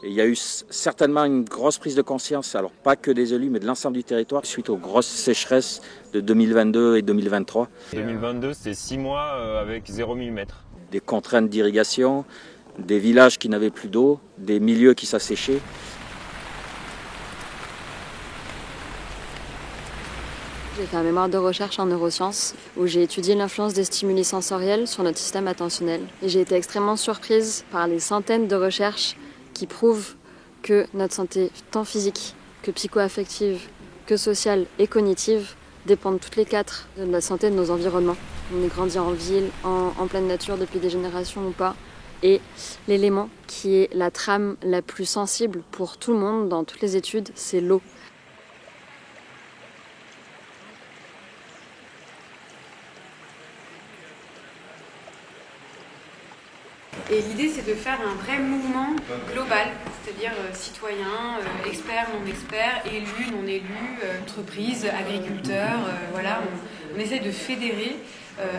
Et il y a eu certainement une grosse prise de conscience, alors pas que des élus, mais de l'ensemble du territoire, suite aux grosses sécheresses de 2022 et 2023. 2022, c'est 6 mois avec 0 mm. Des contraintes d'irrigation, des villages qui n'avaient plus d'eau, des milieux qui s'asséchaient. J'ai fait un mémoire de recherche en neurosciences où j'ai étudié l'influence des stimuli sensoriels sur notre système attentionnel. Et j'ai été extrêmement surprise par les centaines de recherches qui prouvent que notre santé, tant physique que psycho-affective, que sociale et cognitive, dépendent toutes les quatre de la santé de nos environnements. On est grandi en ville, en pleine nature depuis des générations ou pas. Et l'élément qui est la trame la plus sensible pour tout le monde dans toutes les études, c'est l'eau. Et l'idée, c'est de faire un vrai mouvement global, c'est-à-dire citoyens, experts, non-experts, élus, non-élus, entreprises, agriculteurs. Voilà, on essaie de fédérer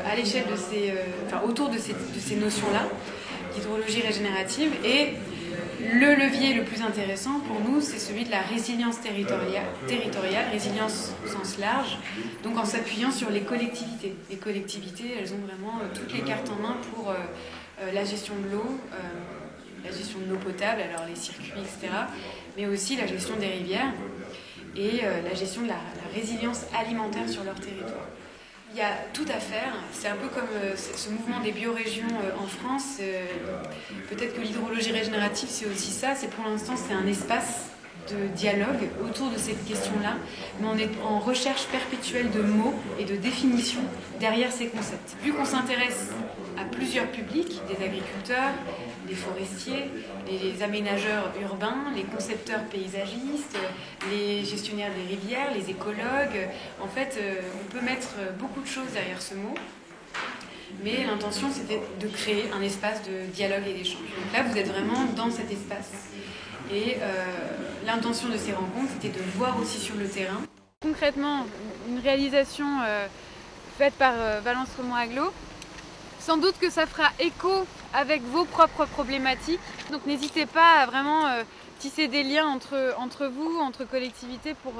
à l'échelle de autour de ces notions-là, d'hydrologie régénérative. Et le levier le plus intéressant pour nous, c'est celui de la résilience territoriale, résilience au sens large, donc en s'appuyant sur les collectivités. Les collectivités, elles ont vraiment toutes les cartes en main pour la gestion de l'eau, la gestion de l'eau potable, alors les circuits, etc., mais aussi la gestion des rivières et la gestion de la résilience alimentaire sur leur territoire. Il y a tout à faire, c'est un peu comme ce mouvement des biorégions en France. Peut-être que l'hydrologie régénérative, c'est aussi ça, pour l'instant c'est un espace de dialogue autour de cette question-là, mais on est en recherche perpétuelle de mots et de définitions derrière ces concepts. Vu qu'on s'intéresse à plusieurs publics, des agriculteurs, des forestiers, les aménageurs urbains, les concepteurs paysagistes, les gestionnaires des rivières, les écologues, en fait, on peut mettre beaucoup de choses derrière ce mot, mais l'intention c'était de créer un espace de dialogue et d'échange. Donc là, vous êtes vraiment dans cet espace. Et l'intention de ces rencontres, c'était de voir aussi sur le terrain. Concrètement, une réalisation faite par Valence Remont Agglo, sans doute que ça fera écho avec vos propres problématiques. Donc n'hésitez pas à vraiment tisser des liens entre vous, entre collectivités pour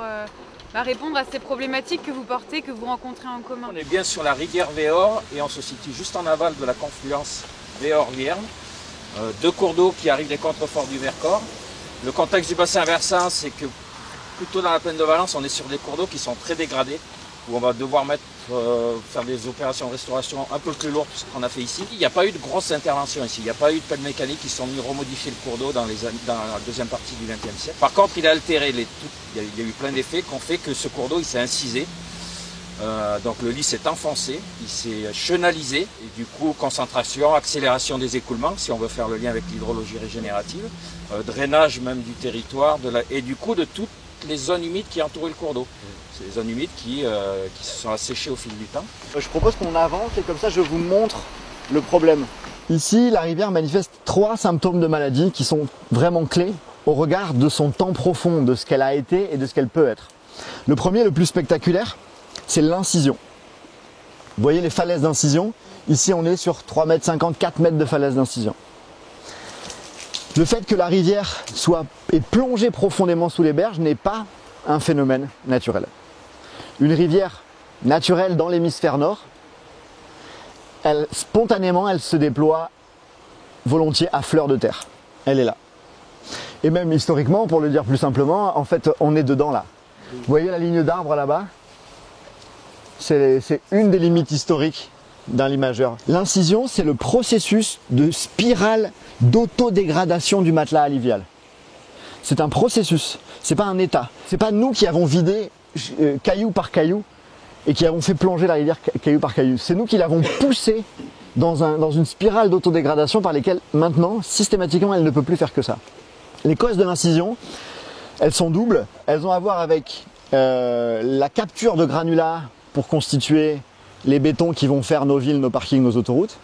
répondre à ces problématiques que vous portez, que vous rencontrez en commun. On est bien sur la rivière Véor et on se situe juste en aval de la confluence Véor-Vierne. Deux cours d'eau qui arrivent des contreforts du Vercors. Le contexte du bassin versant, c'est que plutôt dans la plaine de Valence, on est sur des cours d'eau qui sont très dégradés, où on va devoir faire des opérations de restauration un peu plus lourdes que ce qu'on a fait ici. Il n'y a pas eu de grosse intervention ici, il n'y a pas eu de pelles mécaniques qui sont venus remodifier le cours d'eau dans la deuxième partie du XXe siècle. Par contre, il a altéré, il y a eu plein d'effets qui ont fait que ce cours d'eau s'est incisé. Donc le lit s'est enfoncé, il s'est chenalisé, et du coup concentration, accélération des écoulements, si on veut faire le lien avec l'hydrologie régénérative, drainage même du territoire, et du coup de toutes les zones humides qui entouraient le cours d'eau. C'est des zones humides qui se sont asséchées au fil du temps. Je propose qu'on avance et comme ça je vous montre le problème. Ici, la rivière manifeste 3 symptômes de maladie qui sont vraiment clés au regard de son temps profond, de ce qu'elle a été et de ce qu'elle peut être. Le premier, le plus spectaculaire, c'est l'incision. Vous voyez les falaises d'incision? Ici, on est sur 3,50 m, 4 mètres de falaises d'incision. Le fait que la rivière est plongée profondément sous les berges n'est pas un phénomène naturel. une rivière naturelle dans l'hémisphère nord, spontanément, elle se déploie volontiers à fleur de terre. Elle est là. Et même historiquement, pour le dire plus simplement, en fait, on est dedans là. Vous voyez la ligne d'arbres là-bas? C'est une des limites historiques d'un lit majeur. L'incision, c'est le processus de spirale d'autodégradation du matelas alluvial. C'est un processus, c'est pas un état. C'est pas nous qui avons vidé caillou par caillou et qui avons fait plonger la rivière caillou par caillou. C'est nous qui l'avons poussé dans une spirale d'autodégradation par lesquelles maintenant, systématiquement, elle ne peut plus faire que ça. Les causes de l'incision, elles sont doubles. Elles ont à voir avec la capture de granulats pour constituer les bétons qui vont faire nos villes, nos parkings, nos autoroutes.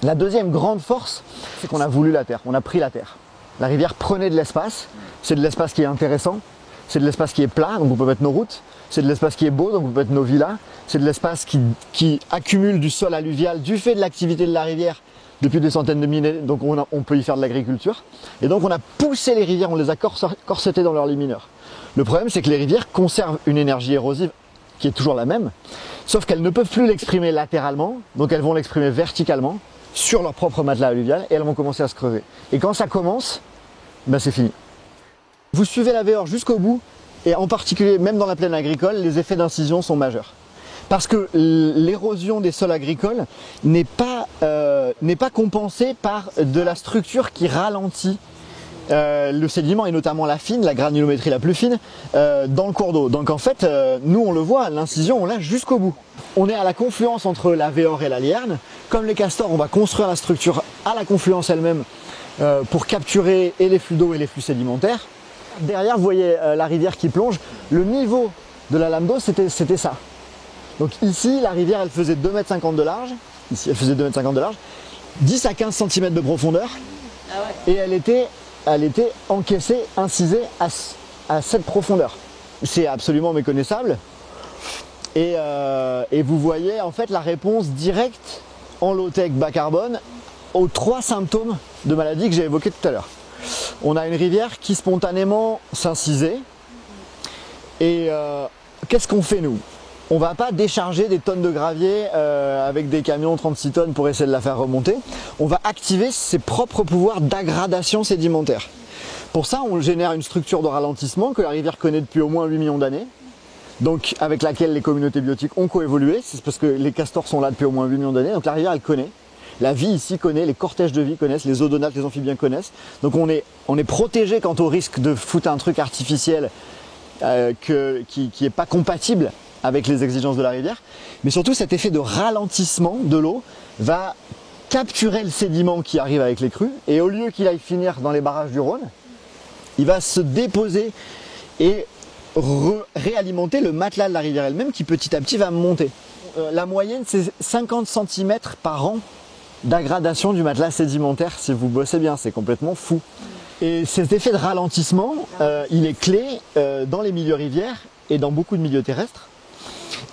La deuxième grande force, c'est qu'on a voulu la terre, on a pris la terre. La rivière prenait de l'espace, c'est de l'espace qui est intéressant, c'est de l'espace qui est plat, donc on peut mettre nos routes, c'est de l'espace qui est beau, donc on peut mettre nos villas, c'est de l'espace qui accumule du sol alluvial du fait de l'activité de la rivière depuis des centaines de millénaires, donc on peut y faire de l'agriculture. Et donc on a poussé les rivières, on les a corsetées dans leur lit mineur. Le problème, c'est que les rivières conservent une énergie érosive qui est toujours la même, sauf qu'elles ne peuvent plus l'exprimer latéralement, donc elles vont l'exprimer verticalement sur leur propre matelas alluvial et elles vont commencer à se creuser. Et quand ça commence, ben c'est fini. Vous suivez la Véor jusqu'au bout, et en particulier, même dans la plaine agricole, les effets d'incision sont majeurs. Parce que l'érosion des sols agricoles n'est pas compensée par de la structure qui ralentit le sédiment, et notamment la fine, la granulométrie la plus fine, dans le cours d'eau. Donc en fait, nous on le voit, l'incision on l'a jusqu'au bout. On est à la confluence entre la Véor et la Lierne. Comme les castors, on va construire la structure à la confluence elle-même pour capturer et les flux d'eau et les flux sédimentaires. Derrière, vous voyez la rivière qui plonge. Le niveau de la lame d'eau, c'était ça. Donc ici, la rivière, elle faisait 2,50 m de large. Ici, elle faisait 2,50 m de large. 10 à 15 cm de profondeur. Ah ouais. Et elle était encaissée, incisée à cette profondeur. C'est absolument méconnaissable. Et vous voyez en fait la réponse directe en low-tech bas carbone aux 3 symptômes de maladie que j'ai évoqués tout à l'heure. On a une rivière qui spontanément s'incisait. Et qu'est-ce qu'on fait nous? On ne va pas décharger des tonnes de gravier avec des camions 36 tonnes pour essayer de la faire remonter. On va activer ses propres pouvoirs d'aggradation sédimentaire. Pour ça, on génère une structure de ralentissement que la rivière connaît depuis au moins 8 millions d'années. Donc avec laquelle les communautés biotiques ont coévolué. C'est parce que les castors sont là depuis au moins 8 millions d'années. Donc la rivière, elle connaît. La vie ici connaît, les cortèges de vie connaissent, les odonates, les amphibiens connaissent. Donc on est protégé quant au risque de foutre un truc artificiel qui n'est pas compatible avec les exigences de la rivière. Mais surtout, cet effet de ralentissement de l'eau va capturer le sédiment qui arrive avec les crues. Et au lieu qu'il aille finir dans les barrages du Rhône, il va se déposer et réalimenter le matelas de la rivière elle-même qui petit à petit va monter. La moyenne, c'est 50 cm par an d'aggradation du matelas sédimentaire si vous bossez bien, c'est complètement fou. Et cet effet de ralentissement, il est clé dans les milieux rivières et dans beaucoup de milieux terrestres.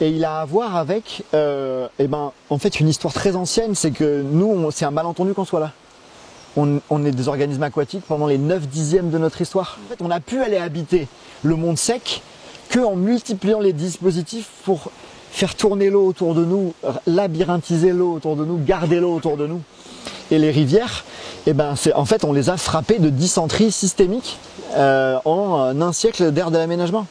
Et il a à voir avec en fait une histoire très ancienne, c'est que nous, c'est un malentendu qu'on soit là. On est des organismes aquatiques pendant les 9/10 de notre histoire. En fait, on a pu aller habiter le monde sec qu'en multipliant les dispositifs pour faire tourner l'eau autour de nous, labyrinthiser l'eau autour de nous, garder l'eau autour de nous. Et les rivières, en fait, on les a frappées de dysenterie systémique en un siècle d'ère de l'aménagement.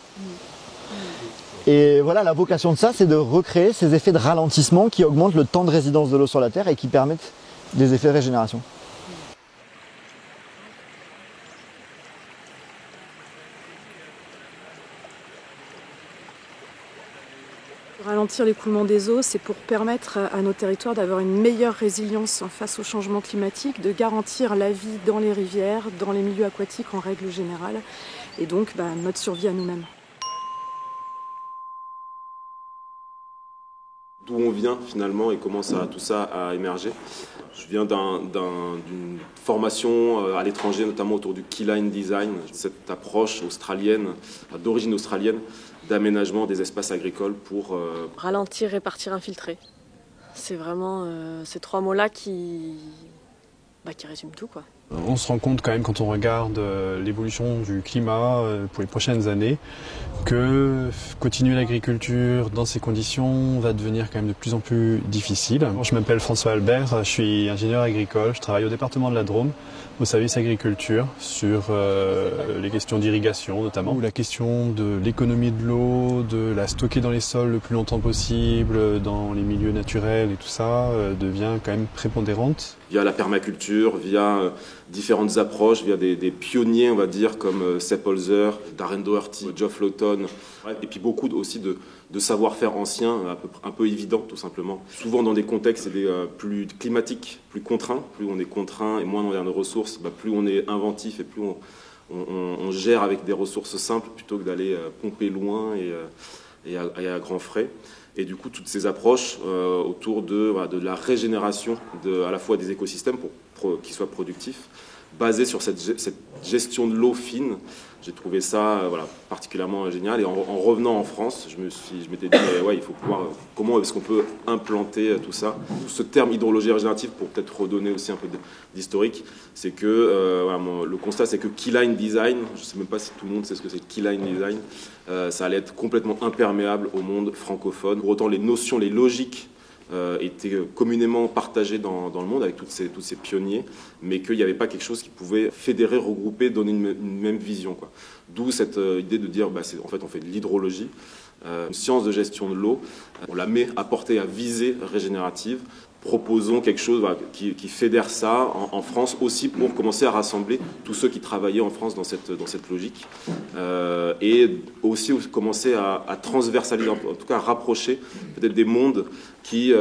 Et voilà, la vocation de ça, c'est de recréer ces effets de ralentissement qui augmentent le temps de résidence de l'eau sur la Terre et qui permettent des effets de régénération. Ralentir l'écoulement des eaux, c'est pour permettre à nos territoires d'avoir une meilleure résilience face au changement climatique, de garantir la vie dans les rivières, dans les milieux aquatiques en règle générale, et donc notre survie à nous-mêmes. D'où on vient finalement et comment tout ça a émergé. Je viens d'une formation à l'étranger, notamment autour du keyline design, cette approche australienne, d'origine australienne, d'aménagement des espaces agricoles pour... Ralentir, répartir, infiltrer. C'est vraiment ces 3 mots-là qui résument tout, quoi. On se rend compte quand même quand on regarde l'évolution du climat pour les prochaines années que continuer l'agriculture dans ces conditions va devenir quand même de plus en plus difficile. Je m'appelle François Albert, je suis ingénieur agricole, je travaille au département de la Drôme, au service agriculture, sur les questions d'irrigation notamment, ou la question de l'économie de l'eau, de la stocker dans les sols le plus longtemps possible, dans les milieux naturels et tout ça, devient quand même prépondérante. Via la permaculture, via différentes approches, via des pionniers, on va dire, comme Sepp Holzer, Darren Doherty, Geoff Lawton, et puis beaucoup aussi de savoir-faire ancien, un peu évident tout simplement. Souvent dans des contextes plus climatiques, plus contraints, plus on est contraint et moins on a de ressources, plus on est inventif et plus on gère avec des ressources simples plutôt que d'aller pomper loin et à grands frais. Et du coup, toutes ces approches autour de la régénération à la fois des écosystèmes pour qu'ils soient productifs, basées sur cette gestion de l'eau fine, j'ai trouvé ça particulièrement génial. Et en revenant en France, je m'étais dit, il faut pouvoir, comment est-ce qu'on peut implanter tout ça. Ce terme hydrologie régénérative, pour peut-être redonner aussi un peu d'historique, c'est que le constat, c'est que keyline design, je ne sais même pas si tout le monde sait ce que c'est keyline design, ça allait être complètement imperméable au monde francophone. Pour autant, les notions, les logiques étaient communément partagées dans le monde avec tous ces pionniers, mais qu'il n'y avait pas quelque chose qui pouvait fédérer, regrouper, donner une même vision, quoi. D'où cette idée de dire, en fait, on fait de l'hydrologie, une science de gestion de l'eau, on la met à portée à visée régénérative. Proposons quelque chose qui fédère ça en France aussi pour commencer à rassembler tous ceux qui travaillaient en France dans cette logique et aussi commencer à transversaliser, en tout cas à rapprocher peut-être des mondes qui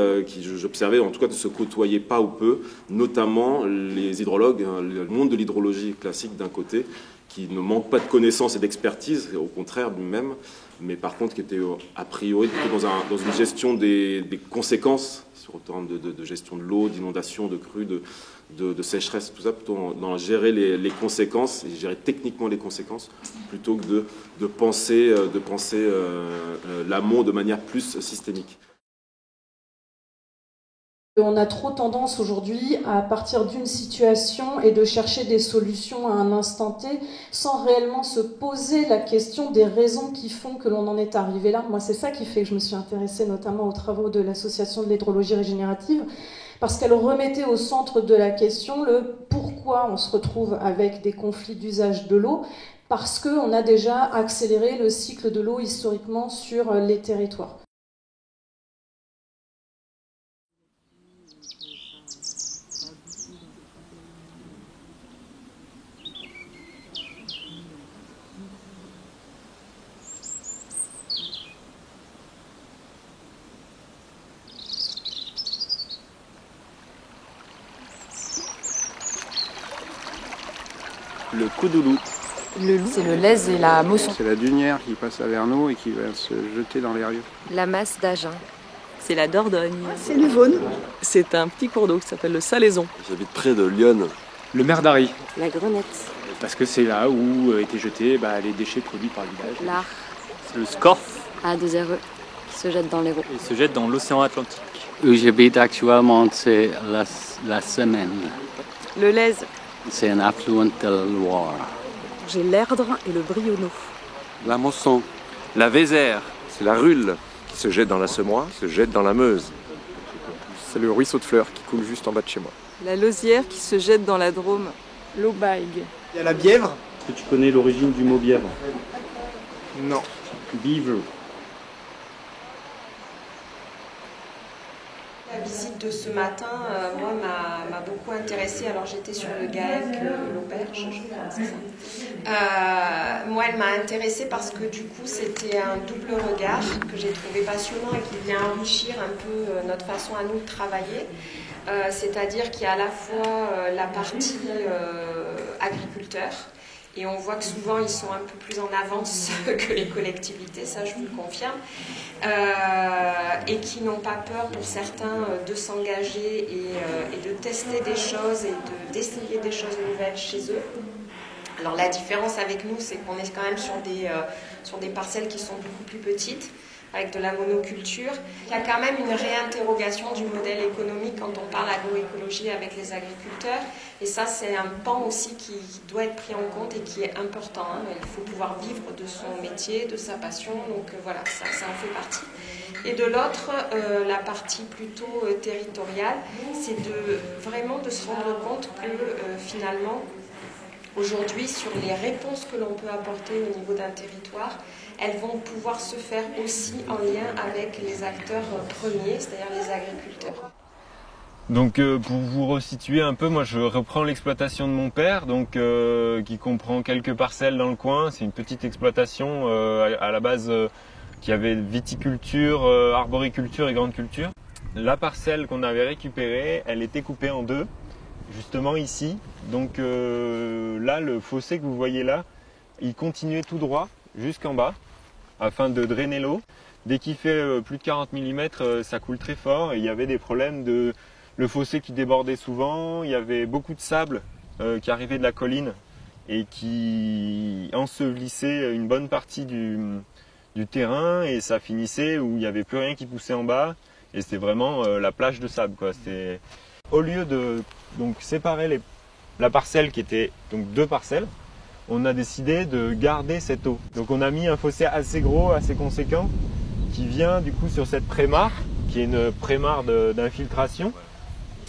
j'observais en tout cas ne se côtoyaient pas ou peu, notamment les hydrologues, le monde de l'hydrologie classique d'un côté qui ne manque pas de connaissances et d'expertise, au contraire lui-même, mais par contre qui était a priori plutôt dans une gestion des conséquences en termes de gestion de l'eau, d'inondation, de crues, de sécheresse, tout ça, plutôt dans gérer les conséquences, et gérer techniquement les conséquences, plutôt que de penser l'amont de manière plus systémique. On a trop tendance aujourd'hui à partir d'une situation et de chercher des solutions à un instant T sans réellement se poser la question des raisons qui font que l'on en est arrivé là. Moi, c'est ça qui fait que je me suis intéressée notamment aux travaux de l'Association de l'hydrologie régénérative, parce qu'elle remettait au centre de la question le pourquoi on se retrouve avec des conflits d'usage de l'eau, parce qu'on a déjà accéléré le cycle de l'eau historiquement sur les territoires. Le Coudoulou. Le loup, c'est le lèze et la mosson. C'est la dunière qui passe à Verneau et qui va se jeter dans les rieux. La masse d'Agen. C'est la Dordogne. C'est l'Yvonne. C'est un petit cours d'eau qui s'appelle le Salaison. J'habite près de Lyon. Le Merdari. La Grenette. Parce que c'est là où étaient jetés les déchets produits par le village. L'Ar. C'est le Scorff. A2RE, qui se jette dans l'Hérault. Il se jette dans l'océan Atlantique. Où j'habite actuellement, c'est la Semaine. Le Lèze. C'est un affluent de la Loire. J'ai l'Erdre et le Brionneau. La Mosson. La Vézère. C'est la Rulle qui se jette dans la Semois, se jette dans la Meuse. C'est le ruisseau de Fleurs qui coule juste en bas de chez moi. La Lausière qui se jette dans la Drôme. L'Aubaigue. Il y a la Bièvre. Est-ce que tu connais l'origine du mot bièvre? Non. Beaver. La visite de ce matin, moi, m'a beaucoup intéressée. Alors, j'étais sur le GAEC, l'Auberge, je crois, c'est ça. Moi, elle m'a intéressée parce que, du coup, c'était un double regard que j'ai trouvé passionnant et qui vient enrichir un peu notre façon à nous de travailler. C'est-à-dire qu'il y a à la fois la partie agriculteur, et on voit que souvent ils sont un peu plus en avance que les collectivités, ça je vous le confirme, et qui n'ont pas peur pour certains de s'engager et de tester des choses et d'essayer des choses nouvelles chez eux. Alors la différence avec nous, c'est qu'on est quand même sur des parcelles qui sont beaucoup plus petites, avec de la monoculture. Il y a quand même une réinterrogation du modèle économique quand on parle agroécologie avec les agriculteurs. Et ça, c'est un pan aussi qui doit être pris en compte et qui est important. Il faut pouvoir vivre de son métier, de sa passion. Donc voilà, ça en fait partie. Et de l'autre, la partie plutôt territoriale, c'est vraiment de se rendre compte que finalement, aujourd'hui, sur les réponses que l'on peut apporter au niveau d'un territoire, elles vont pouvoir se faire aussi en lien avec les acteurs premiers, c'est-à-dire les agriculteurs. Donc pour vous resituer un peu, moi je reprends l'exploitation de mon père, donc qui comprend quelques parcelles dans le coin. C'est une petite exploitation à la base qui avait viticulture, arboriculture et grande culture. La parcelle qu'on avait récupérée, elle était coupée en deux, justement ici. Donc là, le fossé que vous voyez là, il continuait tout droit jusqu'en bas afin de drainer l'eau. Dès qu'il fait plus de 40 mm, ça coule très fort et il y avait des problèmes de le fossé qui débordait souvent. Il y avait beaucoup de sable qui arrivait de la colline et qui ensevelissait une bonne partie du terrain et ça finissait où il n'y avait plus rien qui poussait en bas et c'était vraiment la plage de sable, quoi. Au lieu de donc séparer la parcelle qui était donc deux parcelles, on a décidé de garder cette eau. Donc on a mis un fossé assez gros, assez conséquent, qui vient du coup sur cette prémare, qui est une prémare d'infiltration,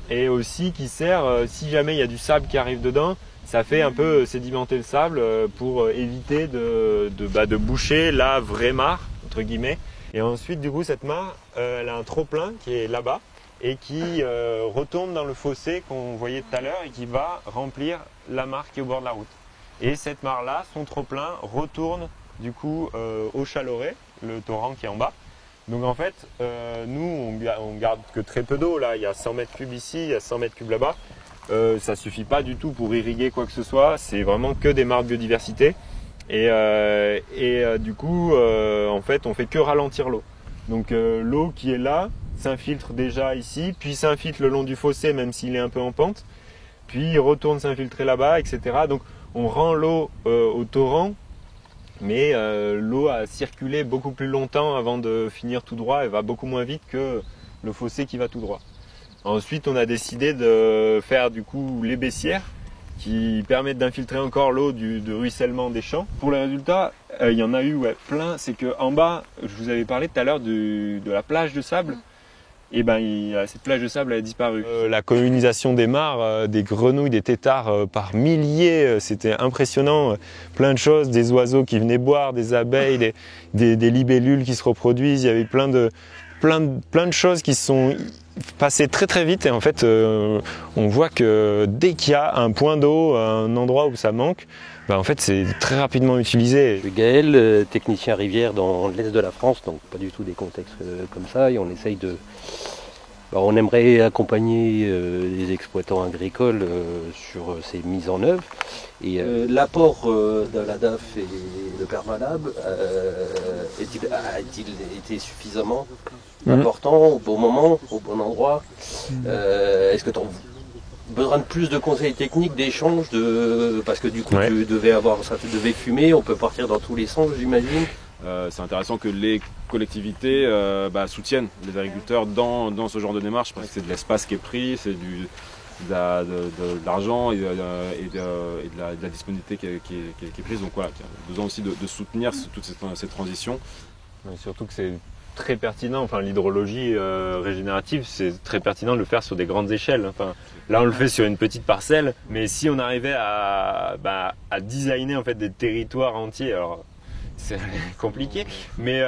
et aussi qui sert, si jamais il y a du sable qui arrive dedans, ça fait un peu sédimenter le sable pour éviter de boucher la vraie mare, entre guillemets. Et ensuite, du coup, cette mare, elle a un trop-plein qui est là-bas, et qui retourne dans le fossé qu'on voyait tout à l'heure et qui va remplir la mare qui est au bord de la route. Et cette mare-là, son trop-plein, retourne du coup au Chaloret, le torrent qui est en bas. Donc en fait, nous, on garde que très peu d'eau. Là, il y a 100 mètres cubes ici, il y a 100 mètres cubes là-bas. Ça suffit pas du tout pour irriguer quoi que ce soit. C'est vraiment que des mares de biodiversité. Et du coup, en fait, on fait que ralentir l'eau. Donc l'eau qui est là s'infiltre déjà ici, puis s'infiltre le long du fossé, même s'il est un peu en pente. Puis il retourne s'infiltrer là-bas, etc. Donc on rend l'eau au torrent, mais l'eau a circulé beaucoup plus longtemps avant de finir tout droit. Elle va beaucoup moins vite que le fossé qui va tout droit. Ensuite, on a décidé de faire du coup les baissières qui permettent d'infiltrer encore l'eau de ruissellement des champs. Pour les résultats, il y en a eu plein. C'est qu'en bas, je vous avais parlé tout à l'heure de la plage de sable. Et cette plage de sable a disparu. La colonisation des mares, des grenouilles, des têtards par milliers, c'était impressionnant. Plein de choses, des oiseaux qui venaient boire, des abeilles, des libellules qui se reproduisent. Il y avait plein de choses qui se sont passées très très vite. Et en fait, on voit que dès qu'il y a un point d'eau, un endroit où ça manque, en fait, c'est très rapidement utilisé. Je suis Gaël, technicien rivière dans l'est de la France, donc pas du tout des contextes comme ça. Et on essaye on aimerait accompagner les exploitants agricoles sur ces mises en œuvre. Et l'apport de la DAF et de Permalab a-t-il été suffisamment important au bon moment, au bon endroit? Est-ce que tu as besoin de plus de conseils techniques, d'échanges, parce que du coup ça devait fumer, on peut partir dans tous les sens, j'imagine. C'est intéressant que les collectivités soutiennent les agriculteurs dans ce genre de démarche, parce que c'est de l'espace qui est pris, c'est de l'argent et de la disponibilité qui est prise. Donc voilà, il y a besoin aussi de soutenir toute cette transition. Et surtout que c'est très pertinent, l'hydrologie régénérative, c'est très pertinent de le faire sur des grandes échelles. Là on le fait sur une petite parcelle, mais si on arrivait à designer en fait des territoires entiers, alors c'est compliqué, mais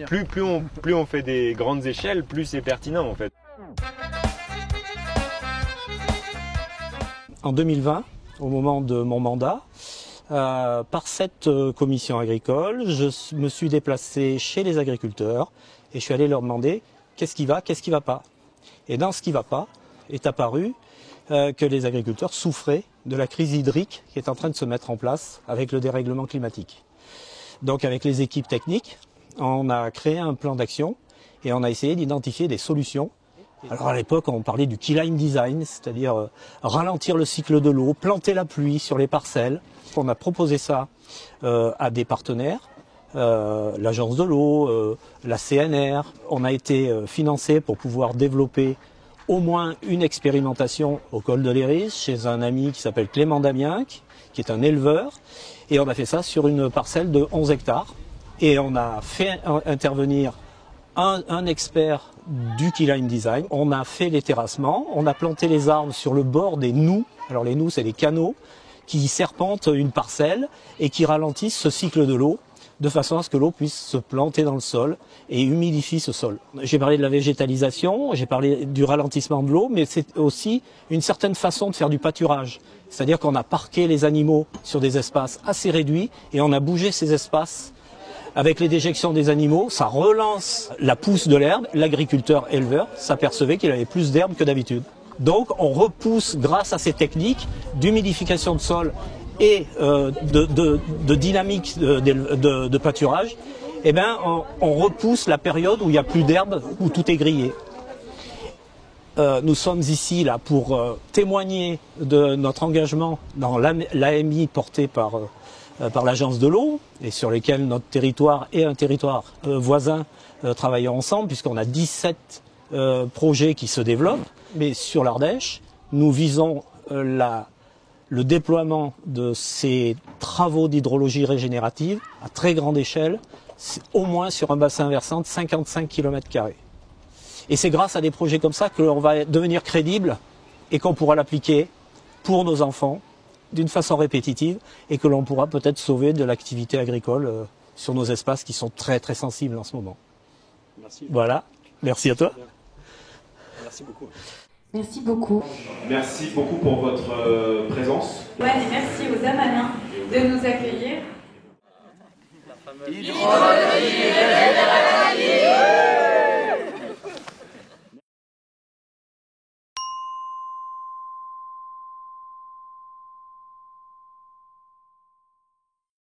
plus on fait des grandes échelles, plus c'est pertinent en fait. En 2020, au moment de mon mandat, par cette commission agricole, je me suis déplacé chez les agriculteurs et je suis allé leur demander qu'est-ce qui va pas. Et dans ce qui va pas, est apparu que les agriculteurs souffraient de la crise hydrique qui est en train de se mettre en place avec le dérèglement climatique. Donc avec les équipes techniques, on a créé un plan d'action et on a essayé d'identifier des solutions. Alors à l'époque, on parlait du keyline design, c'est-à-dire ralentir le cycle de l'eau, planter la pluie sur les parcelles. On a proposé ça à des partenaires l'Agence de l'eau, la CNR. On a été financé pour pouvoir développer au moins une expérimentation au col de l'Héris chez un ami qui s'appelle Clément Damienc, qui est un éleveur. Et on a fait ça sur une parcelle de 11 hectares. Et on a fait intervenir un expert du Keyline Design. On a fait les terrassements, on a planté les arbres sur le bord des noues. Alors les noues, c'est des canaux qui serpentent une parcelle et qui ralentissent ce cycle de l'eau de façon à ce que l'eau puisse se planter dans le sol et humidifie ce sol. J'ai parlé de la végétalisation, j'ai parlé du ralentissement de l'eau, mais c'est aussi une certaine façon de faire du pâturage. C'est-à-dire qu'on a parqué les animaux sur des espaces assez réduits et on a bougé ces espaces. Avec les déjections des animaux, ça relance la pousse de l'herbe. L'agriculteur éleveur s'apercevait qu'il avait plus d'herbe que d'habitude. Donc on repousse, grâce à ces techniques d'humidification de sol et de dynamique de pâturage, eh ben, on repousse la période où il n'y a plus d'herbe, où tout est grillé. Nous sommes ici là pour témoigner de notre engagement dans l'AMI porté par l'Agence de l'eau et sur lesquels notre territoire et un territoire voisin travaillent ensemble, puisqu'on a 17 projets qui se développent. Mais sur l'Ardèche, nous visons le déploiement de ces travaux d'hydrologie régénérative à très grande échelle, au moins sur un bassin versant de 55 km². Et c'est grâce à des projets comme ça que l'on va devenir crédible et qu'on pourra l'appliquer pour nos enfants d'une façon répétitive et que l'on pourra peut-être sauver de l'activité agricole sur nos espaces qui sont très très sensibles en ce moment. Merci. Voilà, merci à toi. Merci beaucoup. Merci beaucoup. Merci beaucoup pour votre présence. Ouais, et merci aux Amalins de nous accueillir. Hydrologie régénérative.